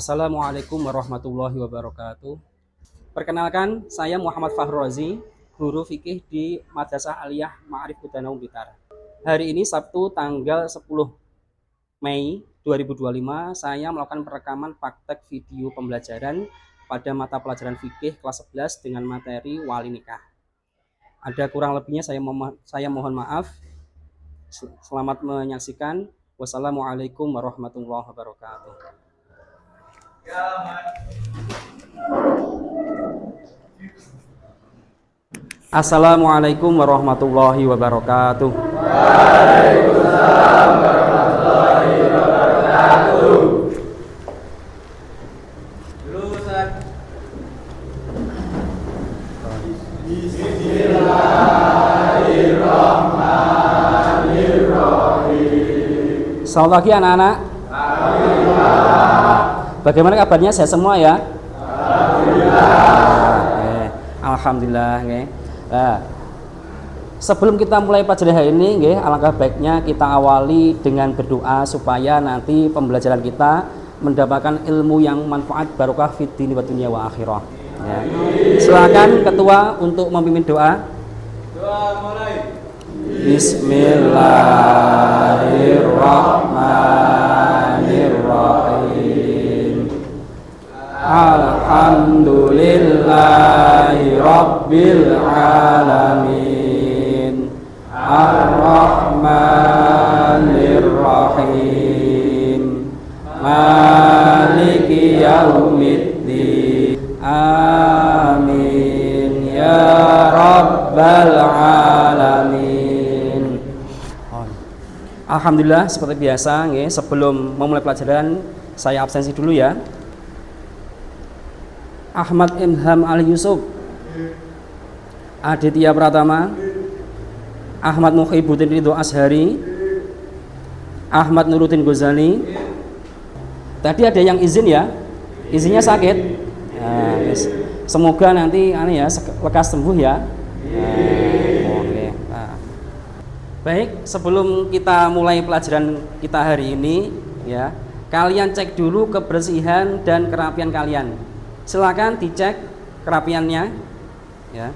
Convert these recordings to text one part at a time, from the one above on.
Assalamualaikum warahmatullahi wabarakatuh. Perkenalkan, saya Muhammad Fahrozi, guru fikih di Madrasah Aliyah Ma'arif Budanaum Blitar. Hari ini Sabtu tanggal 10 Mei 2025, saya melakukan perekaman praktek video pembelajaran pada mata pelajaran fikih kelas 11 dengan materi wali nikah. Ada kurang lebihnya saya mohon maaf. Selamat menyaksikan. Wassalamualaikum warahmatullahi wabarakatuh. Assalamualaikum warahmatullahi wabarakatuh. Waalaikumsalam warahmatullahi wabarakatuh. Dulu Ustaz. Bismillahirrahmanirrahim. Selamat pagi anak-anak. Bagaimana kabarnya? Sehat semua ya? Alhamdulillah. Alhamdulillah. Nah, sebelum kita mulai pelajaran hari ini, alangkah baiknya kita awali dengan berdoa supaya nanti pembelajaran kita mendapatkan ilmu yang manfaat barokah fid dini wa dunya wa akhirah. Ya. Silakan ketua untuk memimpin doa. Doa mulai. Bismillahirrahmanirrahim. Alhamdulillahi rabbil alamin. Ar-Rahmanir-Rahim. Maliki yaumiddin. Amin ya rabbal alamin. Alhamdulillah, seperti biasa, sebelum memulai pelajaran saya absensi dulu ya. Ahmad Ilham Ali Yusuf, Aditya Pratama, Ahmad Muhibbuddin Ridho Ashari, Ahmad Nuruddin Ghazali. Tadi ada yang izin ya, izinnya sakit. Nah, semoga nanti lekas sembuh ya. Nah, baik, sebelum kita mulai pelajaran kita hari ini ya, kalian cek dulu kebersihan dan kerapian kalian. Silakan dicek kerapiannya ya.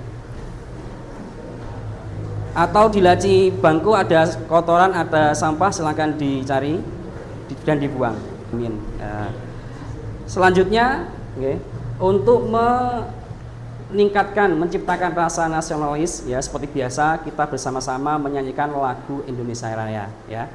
Atau di laci bangku ada kotoran, ada sampah, silakan dicari dan dibuang. Amin. Ya. Selanjutnya, untuk meningkatkan, menciptakan rasa nasionalis ya, seperti biasa kita bersama-sama menyanyikan lagu Indonesia Raya ya.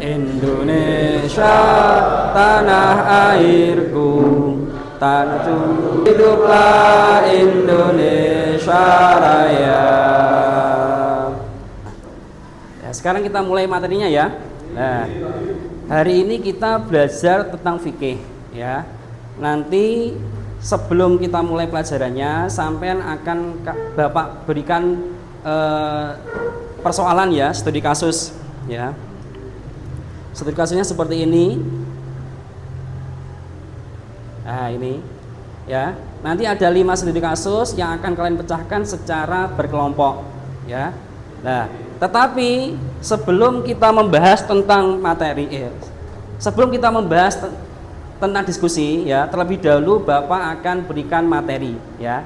Indonesia tanah airku, tanah tunggu, hiduplah Indonesia Raya. Nah, sekarang kita mulai materinya ya. Nah, hari ini kita belajar tentang fikih ya. Nanti sebelum kita mulai pelajarannya, sampean akan Bapak berikan persoalan ya, studi kasus ya. Studi kasusnya seperti ini. Nah, ini ya. Nanti ada 5 studi kasus yang akan kalian pecahkan secara berkelompok ya. Nah, tetapi sebelum kita membahas tentang materi sebelum kita membahas tentang diskusi ya, terlebih dahulu Bapak akan berikan materi ya,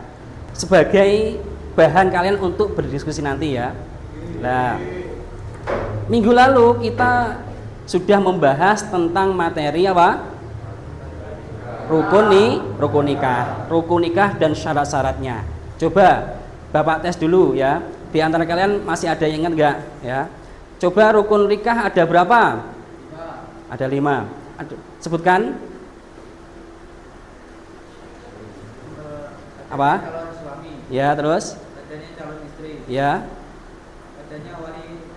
sebagai bahan kalian untuk berdiskusi nanti ya. Nah, minggu lalu kita sudah membahas tentang materi apa? Rukun nikah dan syarat-syaratnya. Coba Bapak tes dulu ya. Di antara kalian masih ada yang ingat enggak ya? Coba rukun nikah ada berapa? Ada 5. Sebutkan. Apa? Calon suami. Ya, terus? Adanya calon istri. Ya. Adanya wali.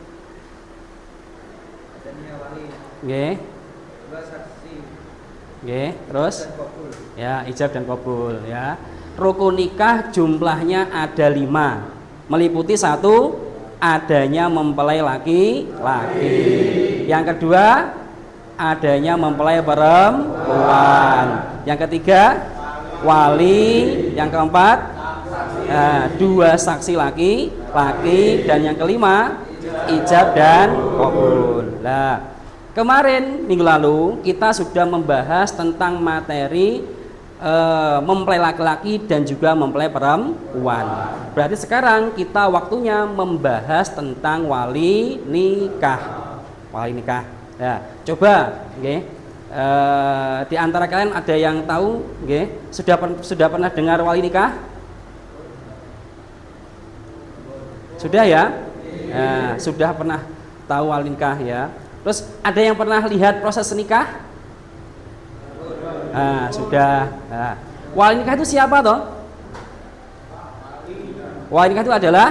Nggih. 2 saksi. Nggih, terus? Dan kabul. Ya, ijab dan kabul ya. Rukun nikah jumlahnya ada 5. Meliputi 1, adanya mempelai laki-laki. Yang kedua, adanya mempelai perempuan. Yang ketiga, wali. Yang keempat, dua saksi laki-laki, dan yang kelima ijab dan qabul. Nah, kemarin minggu lalu kita sudah membahas tentang materi mempelai laki-laki dan juga mempelai perempuan. Berarti sekarang kita waktunya membahas tentang wali nikah. Wali nikah. Ya, coba, okay. Di antara kalian ada yang tahu, okay, sudah pernah dengar wali nikah? Sudah ya? Sudah pernah tahu wali nikah ya. Terus ada yang pernah lihat proses nikah? Sudah. Wali nikah itu siapa toh? Wali nikah itu adalah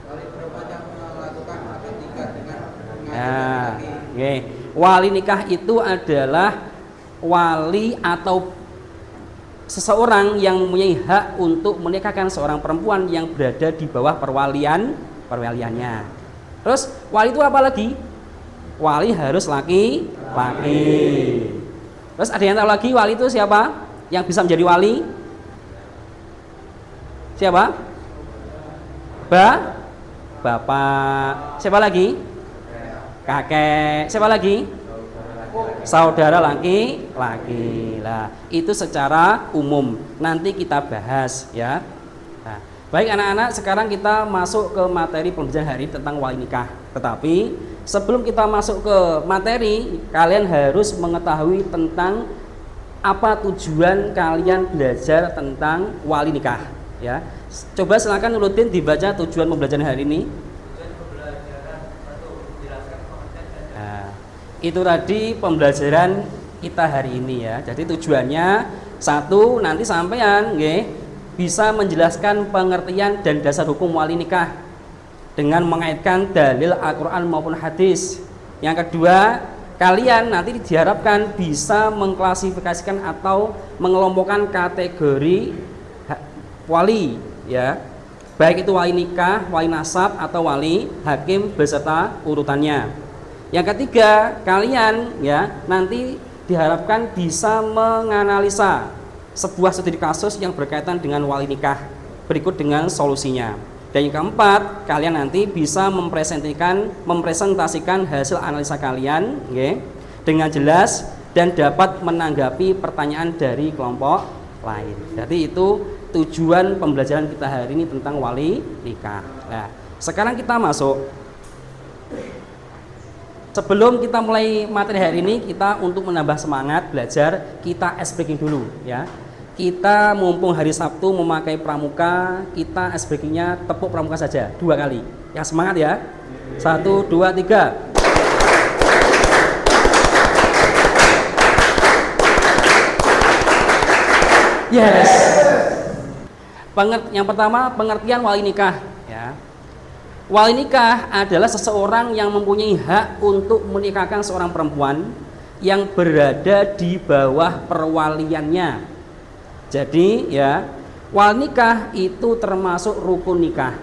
Wali perempuan yang melakukan akad nikah dengan laki-laki. okay. Wali nikah itu adalah wali atau seseorang yang mempunyai hak untuk menikahkan seorang perempuan yang berada di bawah perwaliannya. Terus wali itu apa lagi? Wali harus laki-laki. Terus ada yang tahu lagi wali itu siapa? Yang bisa menjadi wali? Siapa? Bapak. Siapa lagi? Kakek. Siapa lagi? Saudara laki-laki. Lah, itu secara umum. Nanti kita bahas ya. Nah, baik anak-anak, sekarang kita masuk ke materi pembelajaran hari ini tentang wali nikah. Tetapi sebelum kita masuk ke materi, kalian harus mengetahui tentang apa tujuan kalian belajar tentang wali nikah ya. Coba silakan Nurudin dibaca tujuan pembelajaran hari ini. Nah, itu tadi pembelajaran kita hari ini ya. Jadi tujuannya satu, nanti sampean bisa menjelaskan pengertian dan dasar hukum wali nikah dengan mengaitkan dalil Al-Quran maupun hadis. Yang kedua, kalian nanti diharapkan bisa mengklasifikasikan atau mengelompokkan kategori wali ya, baik itu wali nikah, wali nasab atau wali hakim beserta urutannya. Yang ketiga, kalian ya nanti diharapkan bisa menganalisa sebuah studi kasus yang berkaitan dengan wali nikah berikut dengan solusinya. Dan yang keempat, kalian nanti bisa mempresentasikan hasil analisa kalian dengan jelas dan dapat menanggapi pertanyaan dari kelompok lain. Jadi itu tujuan pembelajaran kita hari ini tentang wali nikah. Nah, sekarang kita masuk. Sebelum kita mulai materi hari ini, kita untuk menambah semangat belajar, kita ice breaking dulu ya. Kita mumpung hari Sabtu memakai pramuka, kita ice breakingnya tepuk pramuka saja 2 kali. Yang semangat ya. 1, 2, 3. Yes. Yang pertama, pengertian wali nikah ya. Wali nikah adalah seseorang yang mempunyai hak untuk menikahkan seorang perempuan yang berada di bawah perwaliannya. Jadi ya, wali nikah itu termasuk rukun nikah.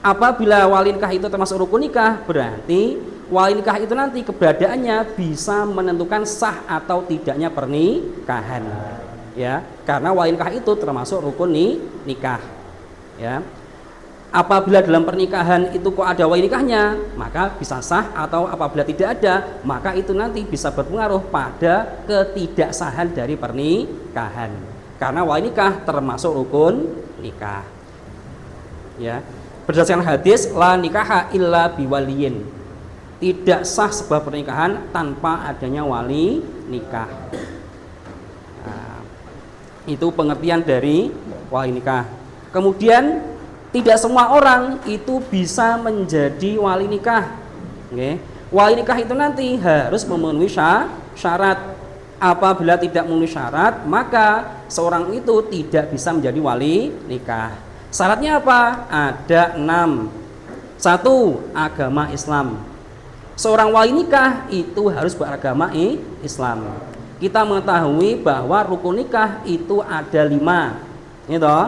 Apabila wali nikah itu termasuk rukun nikah, berarti wali nikah itu nanti keberadaannya bisa menentukan sah atau tidaknya pernikahan. Ya, karena wali nikah itu termasuk rukun nikah. Ya. Apabila dalam pernikahan itu kok ada wali nikahnya, maka bisa sah, atau apabila tidak ada, maka itu nanti bisa berpengaruh pada ketidaksahan dari pernikahan. Karena wali nikah termasuk rukun nikah. Ya. Berdasarkan hadis la nikaha illa biwaliyin. Tidak sah sebuah pernikahan tanpa adanya wali nikah. Nah, itu pengertian dari wali nikah. Kemudian tidak semua orang itu bisa menjadi wali nikah. Wali nikah itu nanti harus memenuhi syarat. Apabila tidak memenuhi syarat, maka seorang itu tidak bisa menjadi wali nikah. Syaratnya apa? Ada 6. 1. Agama Islam. Seorang wali nikah itu harus beragama Islam. Kita mengetahui bahwa rukun nikah itu ada 5. Gitu.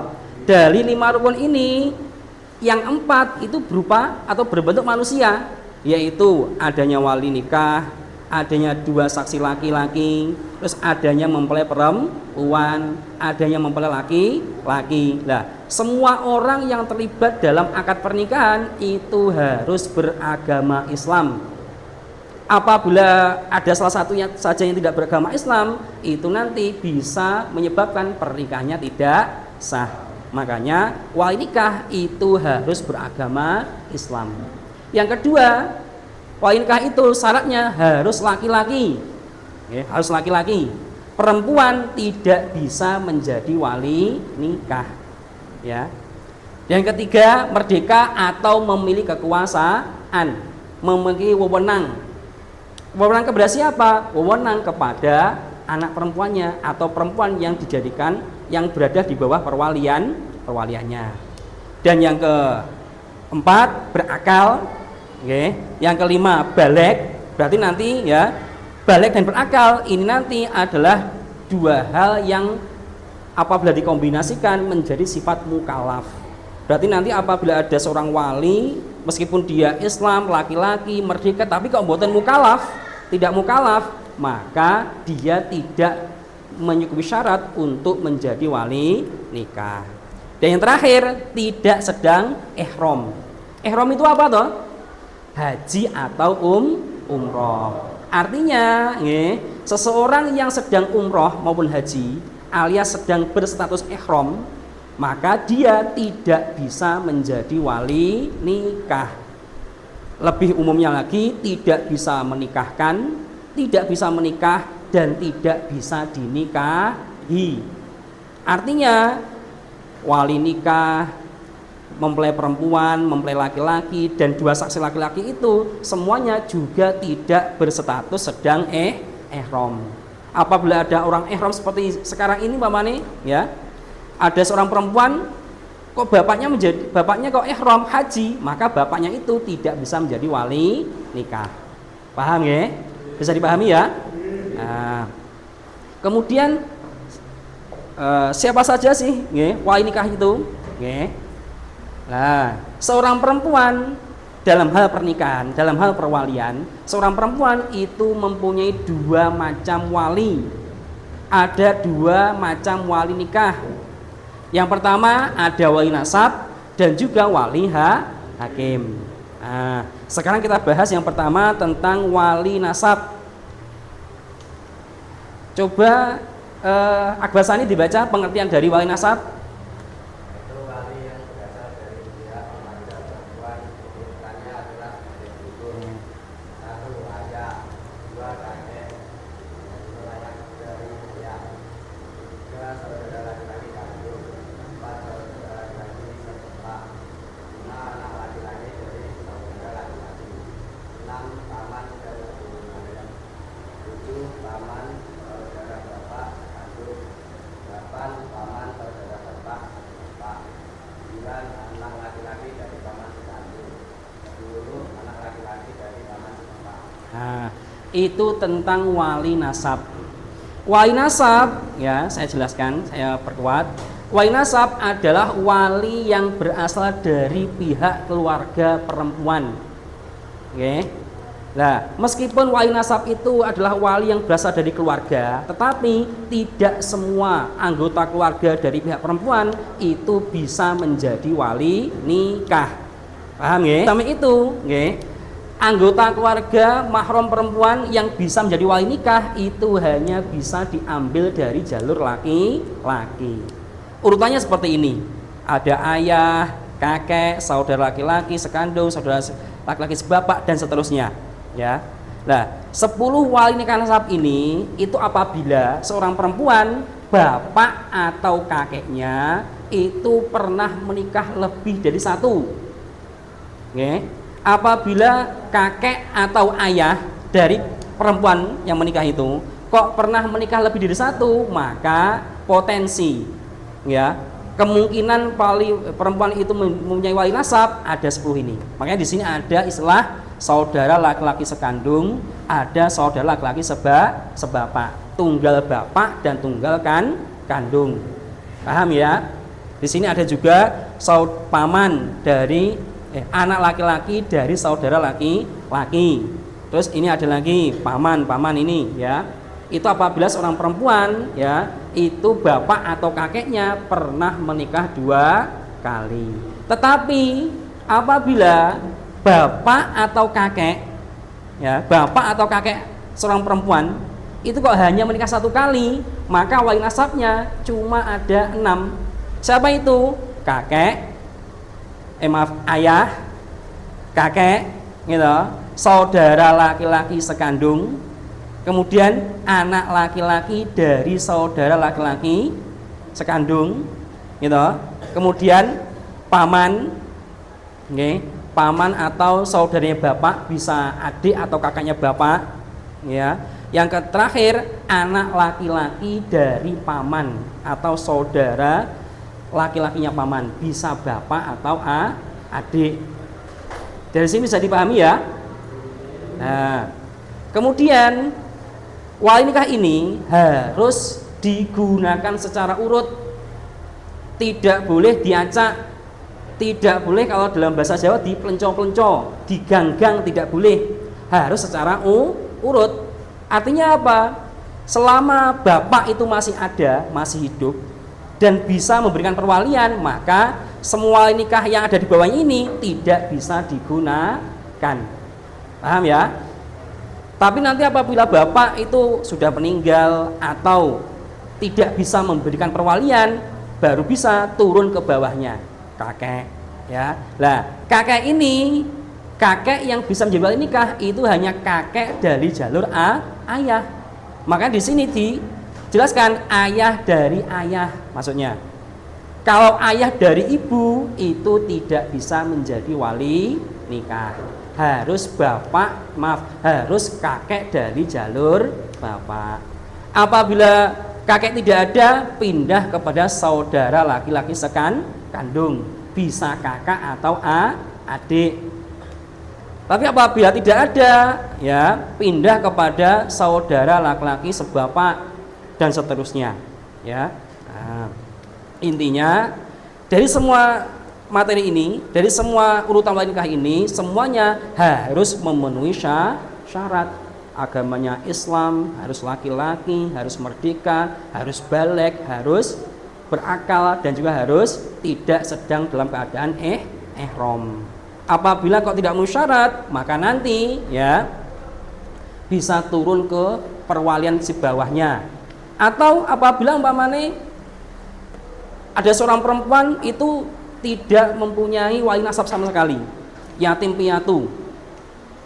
Dari 5 rukun ini, yang 4 itu berupa atau berbentuk manusia, yaitu adanya wali nikah, adanya 2 saksi laki-laki, terus adanya mempelai perempuan, adanya mempelai laki-laki. Nah, semua orang yang terlibat dalam akad pernikahan itu harus beragama Islam. Apabila ada salah satunya saja yang tidak beragama Islam, itu nanti bisa menyebabkan pernikahannya tidak sah. Makanya wali nikah itu harus beragama Islam. Yang kedua, wali nikah itu syaratnya harus laki-laki. Harus laki-laki. Perempuan tidak bisa menjadi wali nikah. Ya. Yang ketiga, merdeka atau memiliki kekuasaan, memiliki wewenang. Wewenang kepada siapa? Wewenang kepada anak perempuannya atau perempuan yang dijadikan yang berada di bawah perwaliannya. Dan yang keempat, berakal. Oke. Yang kelima, baligh. Berarti nanti ya, baligh dan berakal ini nanti adalah dua hal yang apabila dikombinasikan menjadi sifat mukallaf. Berarti nanti apabila ada seorang wali, meskipun dia Islam, laki-laki, merdeka, tapi kok mboten mukallaf, tidak mukallaf, maka dia tidak menyukupi syarat untuk menjadi wali nikah. Dan yang terakhir, tidak sedang ihram. Ihram itu apa toh? Haji atau umroh. Artinya, seseorang yang sedang umroh maupun haji alias sedang berstatus ihram, maka dia tidak bisa menjadi wali nikah. Lebih umumnya lagi, tidak bisa menikahkan, tidak bisa menikah, dan tidak bisa dinikahi. Artinya wali nikah, mempelai perempuan, mempelai laki-laki, dan dua saksi laki-laki itu semuanya juga tidak berstatus sedang ihram. Apabila ada orang ihram seperti sekarang ini Mane, ya, ada seorang perempuan kok bapaknya kok ihram haji, maka bapaknya itu tidak bisa menjadi wali nikah. Paham ya? Bisa dipahami ya? Nah, kemudian siapa saja sih wali nikah itu? Nah, seorang perempuan dalam hal pernikahan, dalam hal perwalian, seorang perempuan itu mempunyai dua macam wali. Ada dua macam wali nikah. Yang pertama ada wali nasab dan juga wali hakim. Nah, sekarang kita bahas yang pertama tentang wali nasab. Coba Akbar Sani dibaca pengertian dari wali nasab. Nah, itu tentang wali nasab. Wali nasab, ya, saya jelaskan, saya perkuat. Wali nasab adalah wali yang berasal dari pihak keluarga perempuan. Oke. Nah, meskipun wali nasab itu adalah wali yang berasal dari keluarga, tetapi tidak semua anggota keluarga dari pihak perempuan itu bisa menjadi wali nikah. Paham ya? Sama itu, oke. Anggota keluarga mahram perempuan yang bisa menjadi wali nikah itu hanya bisa diambil dari jalur laki-laki. Urutannya seperti ini. Ada ayah, kakek, saudara laki-laki sekandung, saudara laki-laki sebapak, dan seterusnya. Ya. Nah, 10 wali nikah nasab ini itu apabila seorang perempuan, bapak atau kakeknya itu pernah menikah lebih dari satu. Oke. Apabila kakek atau ayah dari perempuan yang menikah itu kok pernah menikah lebih dari satu, maka potensi, ya, kemungkinan perempuan itu mempunyai wali nasab ada 10 ini. Makanya di sini ada istilah saudara laki-laki sekandung, ada saudara laki-laki sebapak, tunggal bapak dan tunggal kandung. Paham ya? Di sini ada juga paman dari anak laki-laki dari saudara laki-laki. Terus ini ada lagi paman ini, ya. Itu apabila seorang perempuan, ya, itu bapak atau kakeknya pernah menikah kali. Tetapi apabila bapak atau kakek, ya, bapak atau kakek seorang perempuan itu kok hanya menikah 1 kali, maka wali nasabnya cuma ada 6. Siapa itu? Kakek, ayah, kakek, gitu, saudara laki-laki sekandung, kemudian anak laki-laki dari saudara laki-laki sekandung, gitu, kemudian paman, okay, paman atau saudaranya bapak, bisa adik atau kakaknya bapak, ya. Yang terakhir, anak laki-laki dari paman atau saudara laki-lakinya paman, bisa bapak atau adik. Dari sini bisa dipahami ya. Nah, kemudian wali nikah ini harus digunakan secara urut, tidak boleh diacak, tidak boleh kalau dalam bahasa Jawa diplenco-plenco, diganggang, tidak boleh, harus secara urut. Artinya apa? Selama bapak itu masih ada, masih hidup dan bisa memberikan perwalian, maka semua nikah yang ada di bawah ini tidak bisa digunakan. Paham ya? Tapi nanti apabila bapak itu sudah meninggal atau tidak bisa memberikan perwalian, baru bisa turun ke bawahnya kakek, ya. Lah, kakek ini, kakek yang bisa menjadi wali nikah itu hanya kakek dari jalur ayah. Maka di sini dijelaskan ayah dari ayah, maksudnya kalau ayah dari ibu itu tidak bisa menjadi wali nikah, harus harus kakek dari jalur bapak. Apabila kakek tidak ada, pindah kepada saudara laki-laki sekandung, bisa kakak atau adik. Tapi apabila tidak ada, ya, pindah kepada saudara laki-laki sebapak dan seterusnya, ya. Nah, intinya dari semua materi ini, dari semua urutan wali nikah ini, semuanya harus memenuhi syarat. Agamanya Islam, harus laki-laki, harus merdeka, harus baligh, harus berakal, dan juga harus tidak sedang dalam keadaan ihram. Apabila kok tidak memenuhi syarat, maka nanti, ya, bisa turun ke perwalian si bawahnya. Atau apabila umpamanya ada seorang perempuan itu tidak mempunyai wali nasab sama sekali, yatim piatu,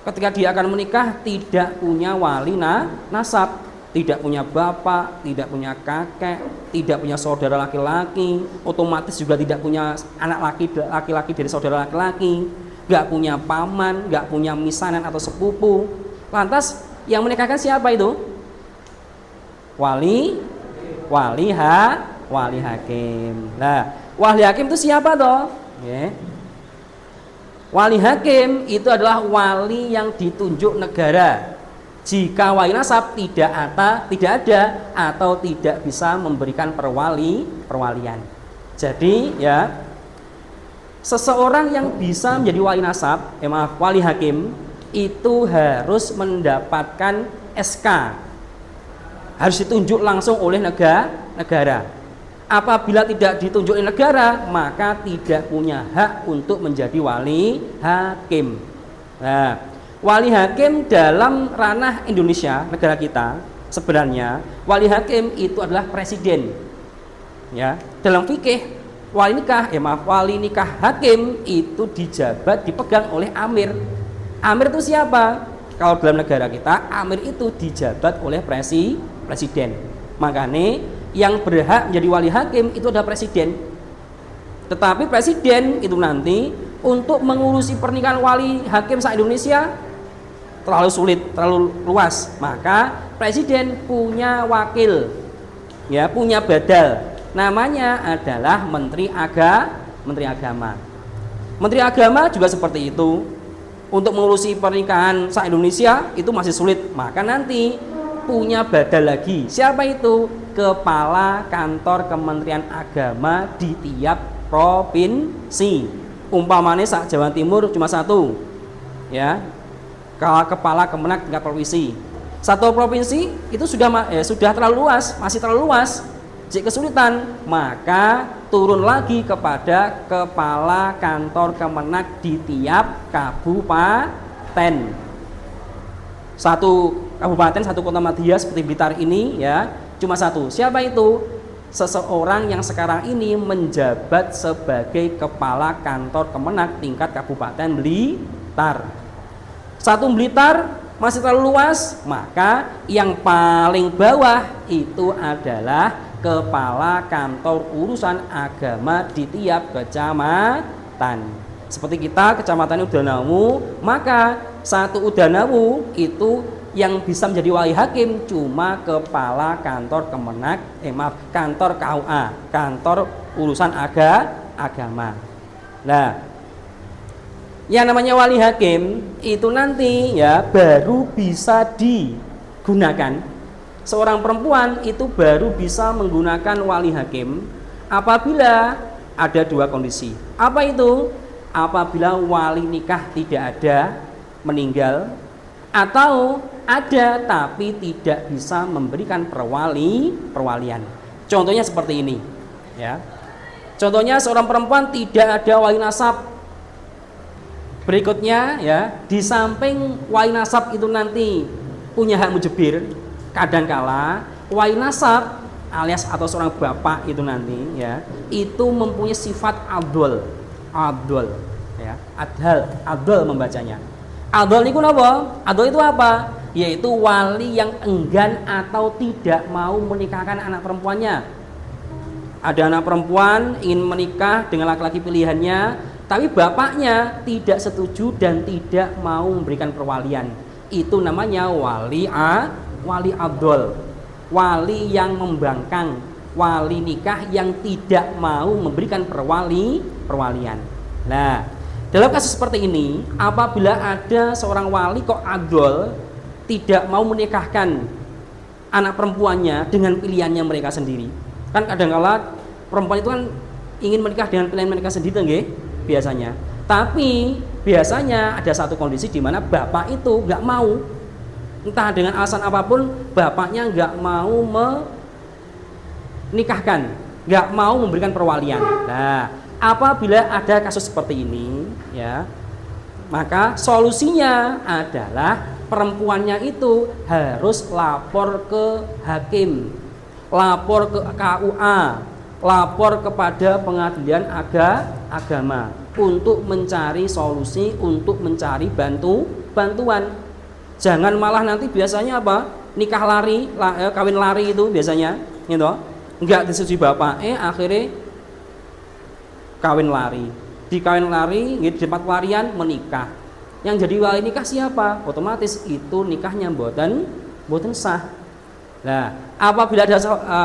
ketika dia akan menikah tidak punya wali nasab, tidak punya bapak, tidak punya kakek, tidak punya saudara laki-laki, otomatis juga tidak punya anak laki-laki dari saudara laki-laki, nggak punya paman, nggak punya misanan atau sepupu. Lantas yang menikahkan siapa itu? Wali hakim. Nah, wali hakim itu siapa toh? Yeah. Wali hakim itu adalah wali yang ditunjuk negara. Jika wali nasab tidak ada atau tidak bisa memberikan perwalian. Jadi, ya, seseorang yang bisa menjadi wali nasab, wali hakim itu harus mendapatkan SK, harus ditunjuk langsung oleh negara. Apabila tidak ditunjuk oleh negara, maka tidak punya hak untuk menjadi wali hakim. Nah, wali hakim dalam ranah Indonesia, negara kita, sebenarnya wali hakim itu adalah presiden. Ya, dalam fikih wali nikah hakim itu dipegang oleh amir. Amir itu siapa? Kalau dalam negara kita, amir itu dijabat oleh presiden. Makanya yang berhak menjadi wali hakim itu adalah presiden. Tetapi presiden itu nanti untuk mengurusi pernikahan wali hakim se-Indonesia terlalu sulit, terlalu luas. Maka presiden punya wakil, ya, punya badal. Namanya adalah Menteri Agama. Menteri Agama juga seperti itu. Untuk mengurusi pernikahan se-Indonesia itu masih sulit. Maka nanti punya badal lagi. Siapa itu? Kepala Kantor Kementerian Agama di tiap provinsi. Umpamanya Jawa Timur cuma satu, ya, kepala Kemenak tingkat provinsi. Satu provinsi itu sudah terlalu luas, masih terlalu luas. Jika kesulitan, maka turun lagi kepada kepala kantor Kemenak di tiap kabupaten. Satu kabupaten, satu kota madya seperti Blitar ini ya, cuma satu. Siapa itu? Seseorang yang sekarang ini menjabat sebagai kepala kantor Kemenak tingkat Kabupaten Blitar. Satu Blitar masih terlalu luas, maka yang paling bawah itu adalah kepala kantor urusan agama di tiap kecamatan. Seperti kita kecamatan Udanawu, maka satu Udanawu itu yang bisa menjadi wali hakim cuma kepala kantor Kemenak, kantor KUA, kantor urusan agama. Nah, yang namanya wali hakim itu nanti ya baru bisa digunakan. Seorang perempuan itu baru bisa menggunakan wali hakim apabila ada dua kondisi. Apa itu? Apabila wali nikah tidak ada, meninggal, atau ada tapi tidak bisa memberikan perwalian. Contohnya seperti ini, ya. Contohnya seorang perempuan tidak ada wali nasab. Berikutnya ya, di samping wali nasab itu nanti punya hak mujibir, kadangkala wali nasab alias atau seorang bapak itu nanti ya, itu mempunyai sifat adol ya, adol membacanya. Adol itu apa? Adol itu apa? Yaitu wali yang enggan atau tidak mau menikahkan anak perempuannya. Ada anak perempuan ingin menikah dengan laki-laki pilihannya, tapi bapaknya tidak setuju dan tidak mau memberikan perwalian. Itu namanya wali adol, wali yang membangkang, wali nikah yang tidak mau memberikan perwalian. Nah, dalam kasus seperti ini, apabila ada seorang wali kok adol tidak mau menikahkan anak perempuannya dengan pilihannya mereka sendiri, kan kadang-kala perempuan itu kan ingin menikah dengan pilihan mereka sendiri, nggih, biasanya. Tapi biasanya ada satu kondisi di mana bapak itu nggak mau, entah dengan alasan apapun, bapaknya nggak mau menikahkan, nggak mau memberikan perwalian. Nah, apabila ada kasus seperti ini, ya, maka solusinya adalah perempuannya itu harus lapor ke hakim, lapor ke KUA, lapor kepada pengadilan agama untuk mencari solusi, untuk mencari bantuan. Jangan malah nanti biasanya apa? Nikah lari, kawin lari itu biasanya, gitu. Enggak disetujui bapak, akhirnya kawin lari. Di kawin lari, di tempat pelarian menikah. Yang jadi wali nikah siapa? Otomatis itu nikahnya mboten sah. Nah, apabila ada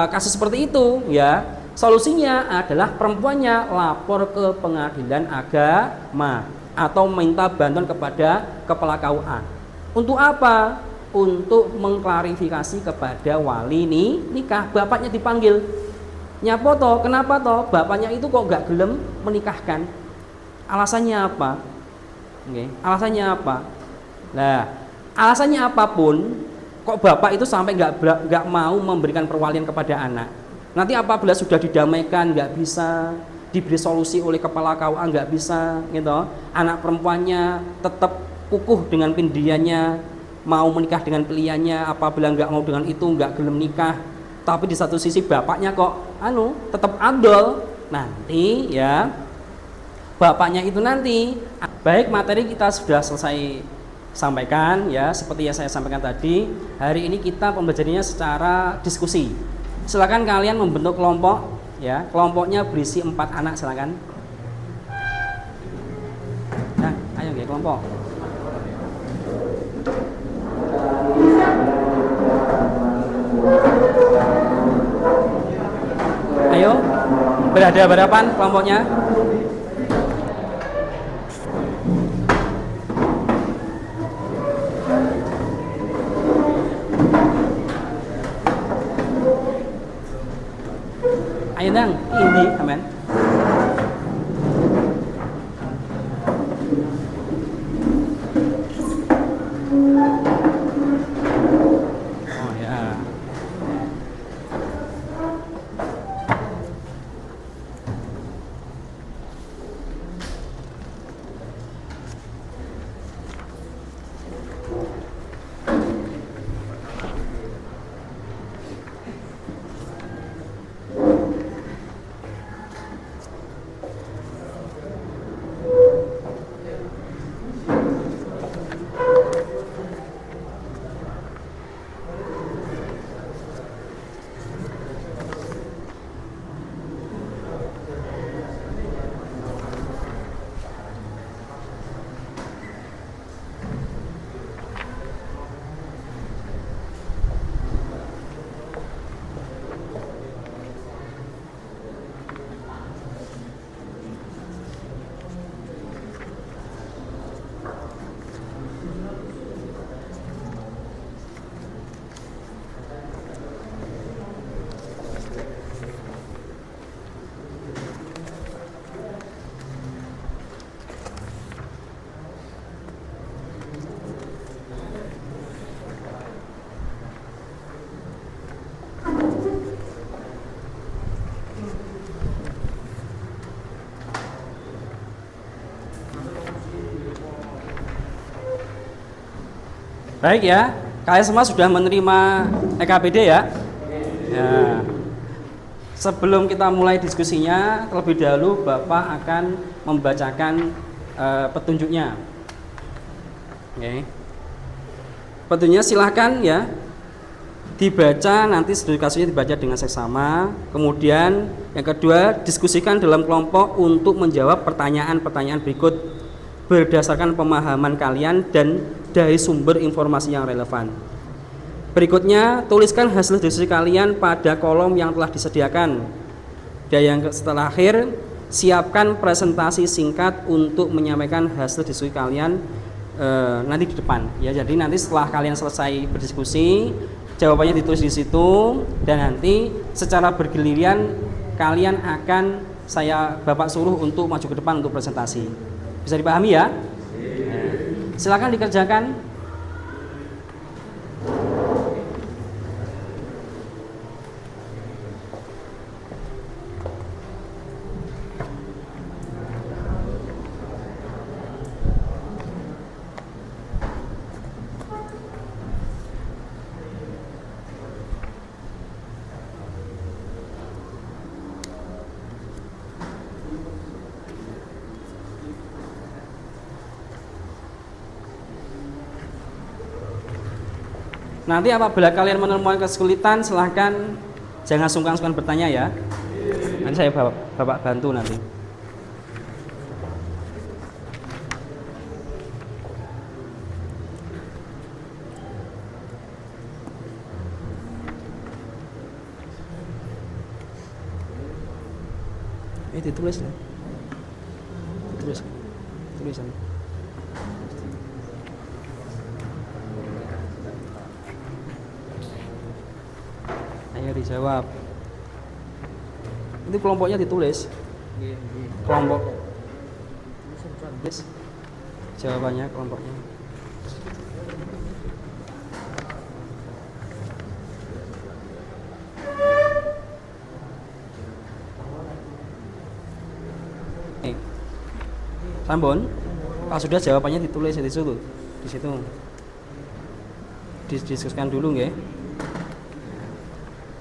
kasus seperti itu, ya, solusinya adalah perempuannya lapor ke pengadilan agama atau minta bantuan kepada kepala KUA. Untuk apa? Untuk mengklarifikasi kepada wali nikah. Bapaknya dipanggil. Nyapa toh? Kenapa toh? Bapaknya itu kok gak gelem menikahkan? Alasannya apa? Oke, alasannya apa? Nah, alasannya apapun, kok bapak itu sampai gak mau memberikan perwalian kepada anak. Nanti apabila sudah didamaikan nggak bisa, diberi solusi oleh kepala KUA nggak bisa, gitu. Anak perempuannya tetap kukuh dengan pendiriannya, mau menikah dengan pilihannya. Apabila nggak mau dengan itu, nggak gelem nikah. Tapi di satu sisi bapaknya kok tetap adol. Nanti ya bapaknya itu nanti, baik materi kita sudah selesai sampaikan ya, seperti yang saya sampaikan tadi. Hari ini kita pembelajarannya secara diskusi. Silakan kalian membentuk kelompok ya, kelompoknya berisi 4 anak, silakan. Nah, ayo ya kelompok. Ayo, berhadapan kelompoknya. Ayo dang, ini aman. Oh ya. Baik ya, kalian semua sudah menerima EKPD ya? Ya. Sebelum kita mulai diskusinya, terlebih dahulu Bapak akan membacakan petunjuknya. Oke. Petunjuknya silahkan ya dibaca, nanti studi kasusnya dibaca dengan seksama. Kemudian yang kedua, diskusikan dalam kelompok untuk menjawab pertanyaan-pertanyaan berikut berdasarkan pemahaman kalian dan dari sumber informasi yang relevan. Berikutnya, tuliskan hasil diskusi kalian pada kolom yang telah disediakan. Dan yang terakhir, siapkan presentasi singkat untuk menyampaikan hasil diskusi kalian nanti di depan. Ya, jadi nanti setelah kalian selesai berdiskusi, jawabannya ditulis di situ dan nanti secara bergiliran kalian akan Bapak suruh untuk maju ke depan untuk presentasi. Bisa dipahami ya? Silakan dikerjakan. Nanti apabila kalian menemukan kesulitan, silahkan jangan sungkan-sungkan bertanya ya. Nanti saya bapak bantu nanti. Ditulis ya. Tulisan. Dijawab. Itu kelompoknya ditulis. Kelompok. Yes. Jawabannya kelompoknya. Sambon. Kalau sudah jawabannya ditulis di situ. Di situ. Didiskusikan dulu nggih.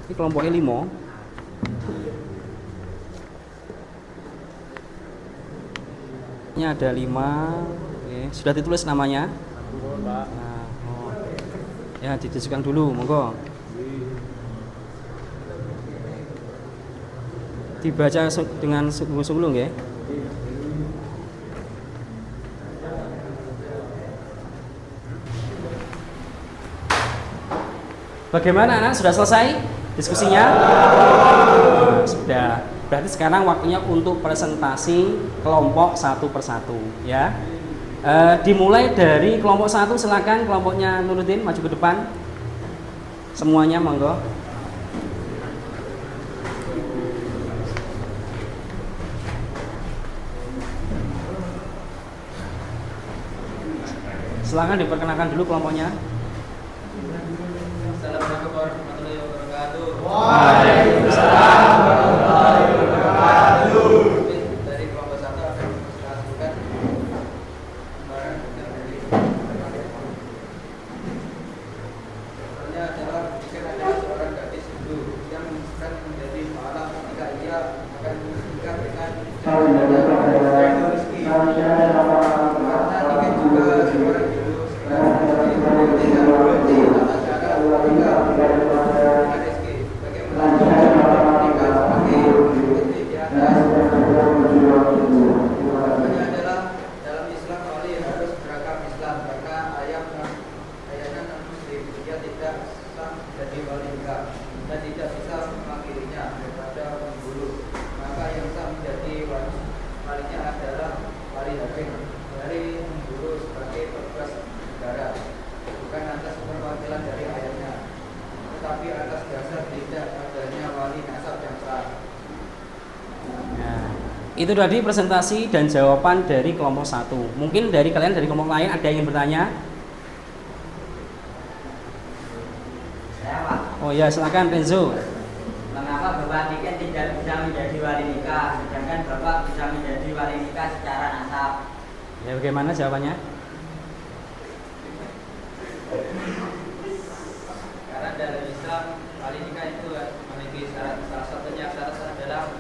Ini kelompoknya 5. Ini ada 5. Oke. Sudah ditulis namanya? Nah, ya didiskusikan dulu, monggo. Dibaca dengan sungguh-sungguh nggih. Bagaimana anak? Sudah selesai diskusinya? Sudah. Berarti sekarang waktunya untuk presentasi kelompok satu persatu ya. Dimulai dari kelompok 1, silakan kelompoknya Nuruddin maju ke depan. Semuanya monggo. Silakan diperkenalkan dulu kelompoknya. Assalamualaikum warahmatullahi wabarakatuh. Waalaikumsalam warahmatullahi wabarakatuh. Dari kelompok 1 akan melakukan soalnya adalah mungkin ada seorang gadis Hindu yang sedang menjadi malam ketika ia akan menikah dengan rezeki. Karena ingin juga seorang Hindu tidak berhenti tata cara menikah dengan rezeki. Bagaimana menikah seperti di atas. Jawabannya adalah dalam Islam wali harus beragam Islam karena ayahnya non muslim, dia tidak sah jadi wali nikah dan tidak bisa memanggilnya daripada penghulu. Maka yang sah menjadi walinya adalah wali hakim dari penghulu sebagai petugas negara, bukan atas perwakilan dari ayahnya, tetapi atas dasar tidak adanya wali nasab yang sah. Nah, itu tadi presentasi dan jawaban dari kelompok 1. Mungkin dari kalian dari kelompok lain ada yang ingin bertanya? Saya Pak, Oh ya, silakan Renzo. mengapa Bapak Tiket tidak bisa menjadi wali nikah, sedangkan Bapak bisa menjadi wali nikah secara nasab? Ya, bagaimana jawabannya? Karena dalam Islam wali nikah itu memiliki syarat, salah satunya syarat adalah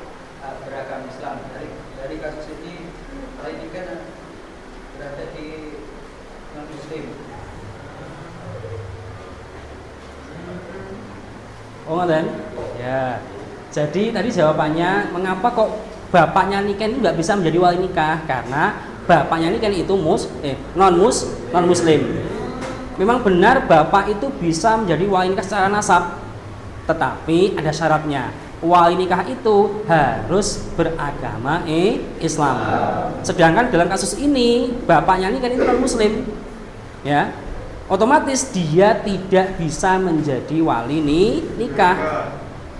beragama Islam. Dari kasus ini wali nikah berada di non Muslim. Oh ngoten? Ya. Jadi tadi jawabannya mengapa kok bapaknya Niken itu nggak bisa menjadi wali nikah? Karena bapaknya Niken itu non muslim. Memang benar bapak itu bisa menjadi wali nikah secara nasab, tetapi ada syaratnya. Wali nikah itu harus beragama Islam. Sedangkan dalam kasus ini bapaknya Niken itu non muslim, ya. Otomatis dia tidak bisa menjadi wali nikah.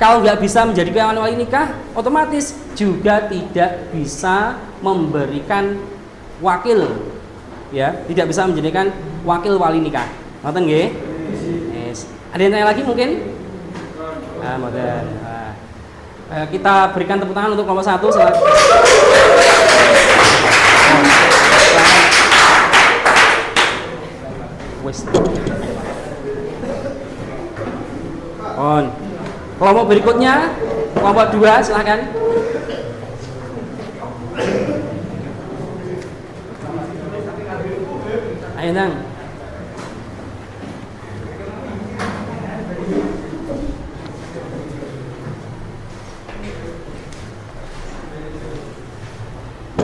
Kalau nggak bisa menjadi wali nikah, otomatis juga tidak bisa memberikan wakil, ya, tidak bisa menjadikan wakil wali nikah. Ngoten nggih? Yes. Ada yang tanya lagi mungkin? Ngoten. Kita berikan tepuk tangan untuk kelompok 1. Kelompok berikutnya, kelompok 2, silahkan. Ayo Nang.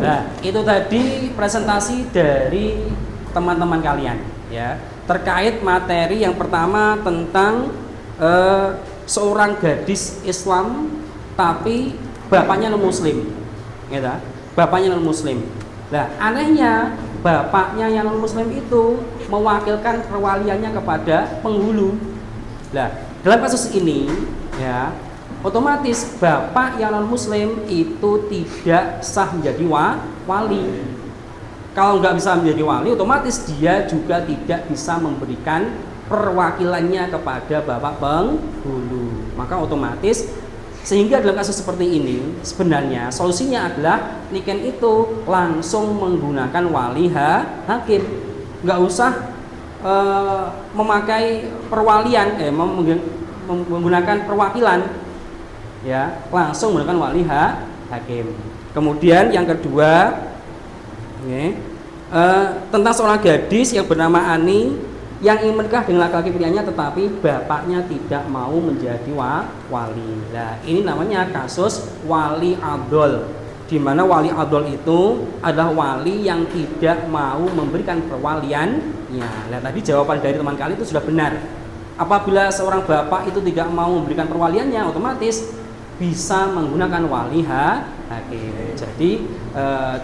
Nah, itu tadi presentasi dari teman-teman kalian, ya, terkait materi yang pertama tentang seorang gadis Islam tapi bapaknya non muslim, gitu. Bapaknya non muslim. Nah, anehnya bapaknya yang non muslim itu mewakilkan perwaliannya kepada penghulu. Nah, dalam kasus ini, ya, otomatis bapak yang non muslim itu tidak sah menjadi wali. Kalau nggak bisa menjadi wali, otomatis dia juga tidak bisa memberikan perwakilannya kepada bapak penghulu. Maka otomatis sehingga dalam kasus seperti ini sebenarnya solusinya adalah Niken itu langsung menggunakan wali hakim, nggak usah memakai perwalian, menggunakan perwakilan, ya, langsung menggunakan wali hakim. Kemudian yang kedua, tentang seorang gadis yang bernama Ani yang ingin menikah dengan laki-laki pilihannya tetapi bapaknya tidak mau menjadi wali. Nah, ini namanya kasus wali adol, di mana wali adol itu adalah wali yang tidak mau memberikan perwaliannya. Nah, tadi jawaban dari teman kalian itu sudah benar. Apabila seorang bapak itu tidak mau memberikan perwaliannya, otomatis bisa menggunakan wali hakim. Jadi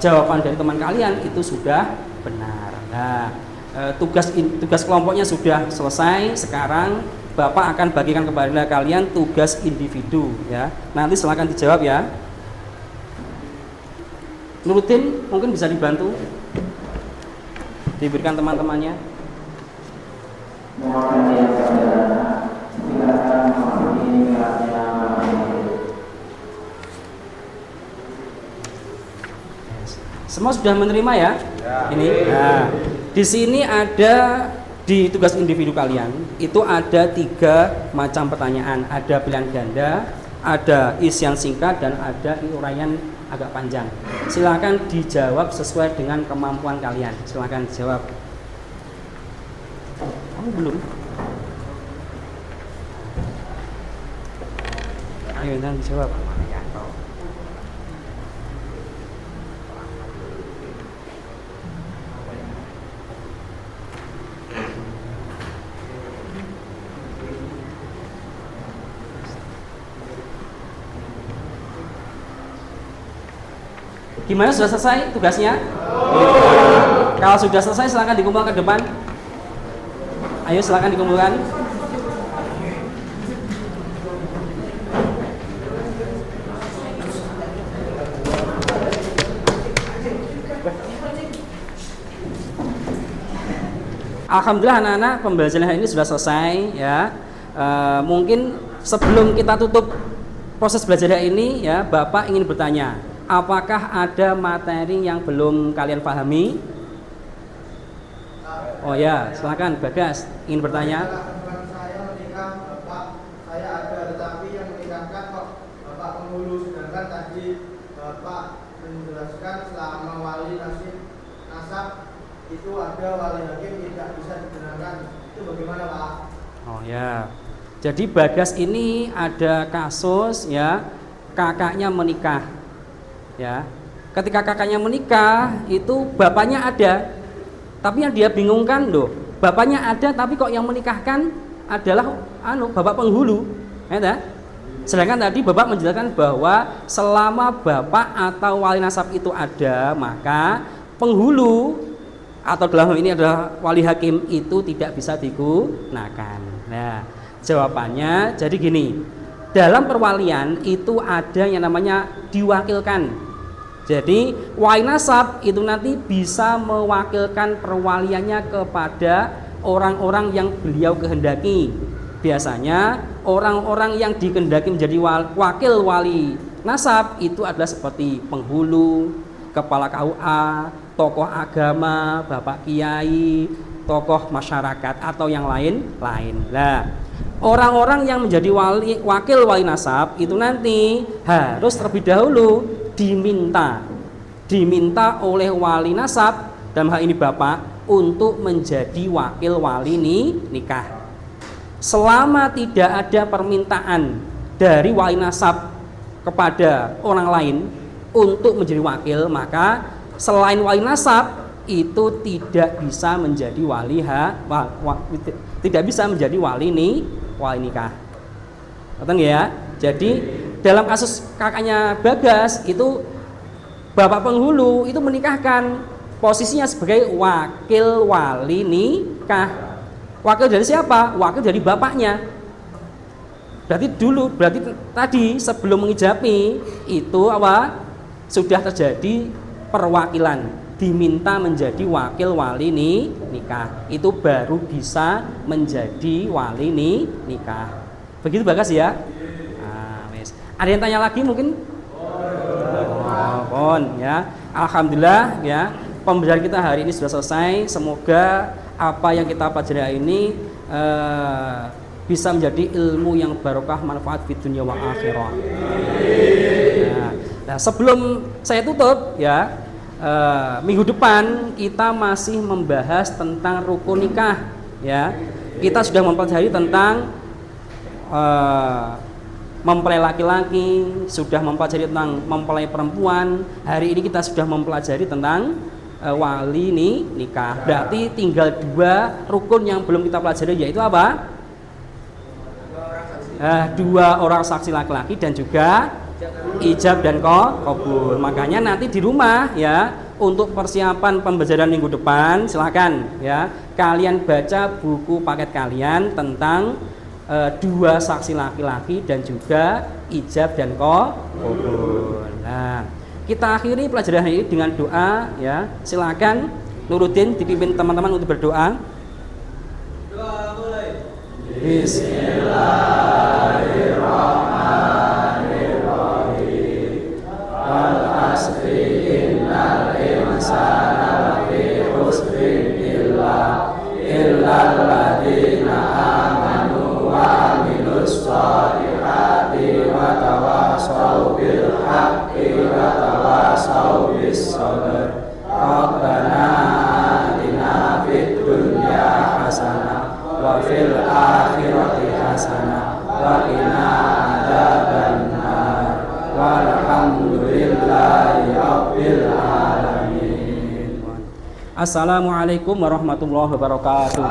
jawaban dari teman kalian itu sudah benar. Nah, tugas kelompoknya sudah selesai. Sekarang Bapak akan bagikan kepada kalian tugas individu, ya. Nanti silakan dijawab, ya. Nurutin mungkin bisa dibantu diberikan teman-temannya. Semua sudah menerima, ya? Ini. Nah, di sini ada di tugas individu kalian itu ada 3 macam pertanyaan. Ada pilihan ganda, ada isian singkat, dan ada uraian agak panjang. Silakan dijawab sesuai dengan kemampuan kalian. Silakan dijawab. Kamu belum? Ayo nanti dijawab. Gimana, sudah selesai tugasnya? Kalau sudah selesai silakan dikumpulkan ke depan. Ayo silakan dikumpulkan. Alhamdulillah anak-anak, pembelajaran hari ini sudah selesai, ya. Mungkin sebelum kita tutup proses belajar hari ini, ya, Bapak ingin bertanya, apakah ada materi yang belum kalian pahami? Oh ya, silakan Bagas ingin bertanya. Teman saya menikah, Bapak saya ada, tetapi yang menikahkan kok Bapak penghulu, sedangkan tadi Bapak menjelaskan selama wali nasab itu ada wali hakim tidak bisa digunakan. Itu bagaimana Pak? Oh ya. Jadi Bagas ini ada kasus ya, kakaknya menikah. Ya. Ketika kakaknya menikah itu bapaknya ada. Tapi yang dia bingungkan loh, bapaknya ada tapi kok yang menikahkan adalah bapak penghulu. Ya, sedangkan tadi bapak menjelaskan bahwa selama bapak atau wali nasab itu ada, maka penghulu atau dalam hal ini adalah wali hakim itu tidak bisa digunakan. Nah, jawabannya jadi gini. Dalam perwalian itu ada yang namanya diwakilkan. Jadi wali nasab itu nanti bisa mewakilkan perwaliannya kepada orang-orang yang beliau kehendaki. Biasanya orang-orang yang dikehendaki menjadi wakil wali nasab itu adalah seperti penghulu, kepala KUA, tokoh agama, bapak kiai, tokoh masyarakat atau yang lain-lain. Nah, orang-orang yang menjadi wakil wali nasab itu nanti harus terlebih dahulu diminta oleh wali nasab, dalam hal ini bapak, untuk menjadi wakil wali nikah. Selama tidak ada permintaan dari wali nasab kepada orang lain untuk menjadi wakil, maka selain wali nasab itu tidak bisa menjadi wali nikah. Ngerti ya? Jadi dalam kasus kakaknya Bagas itu bapak penghulu itu menikahkan, posisinya sebagai wakil wali nikah. Wakil dari siapa? Wakil dari bapaknya. Berarti tadi sebelum mengijabi itu sudah terjadi perwakilan, diminta menjadi wakil wali nikah. Itu baru bisa menjadi wali nikah. Begitu Bagas ya? Ada yang tanya lagi mungkin? Ya. Alhamdulillah ya, pembelajaran kita hari ini sudah selesai. Semoga apa yang kita pelajari hari ini bisa menjadi ilmu yang barokah, manfaat di dunia wa akhirah. Nah, sebelum saya tutup ya, minggu depan kita masih membahas tentang rukun nikah ya. Kita sudah mempelajari tentang mempelai laki-laki, sudah mempelajari tentang mempelai perempuan. Hari ini kita sudah mempelajari tentang wali nikah. Berarti tinggal 2 rukun yang belum kita pelajari, yaitu apa? 2 orang saksi laki-laki dan juga ijab dan qabul. Makanya nanti di rumah ya, untuk persiapan pembelajaran minggu depan silakan ya, kalian baca buku paket kalian tentang 2 saksi laki-laki dan juga ijab dan qabul. Nah, kita akhiri pelajaran hari ini dengan doa ya. Silakan Nuruddin dipimpin teman-teman untuk berdoa. Doa mulai. Bismillahirrahmanirrahim. Al-asri innal insana lafi khusrin illa alladziina amanu wa amilus sholihati wa tawassaw bil haqqi wa tawassaw bis sabr. Rabbana atina fid dunya hasanah wa fil akhirati hasanah wa qina adzabannar. Walhamdulillahi rabbil alamin. Assalamualaikum warahmatullahi wabarakatuh.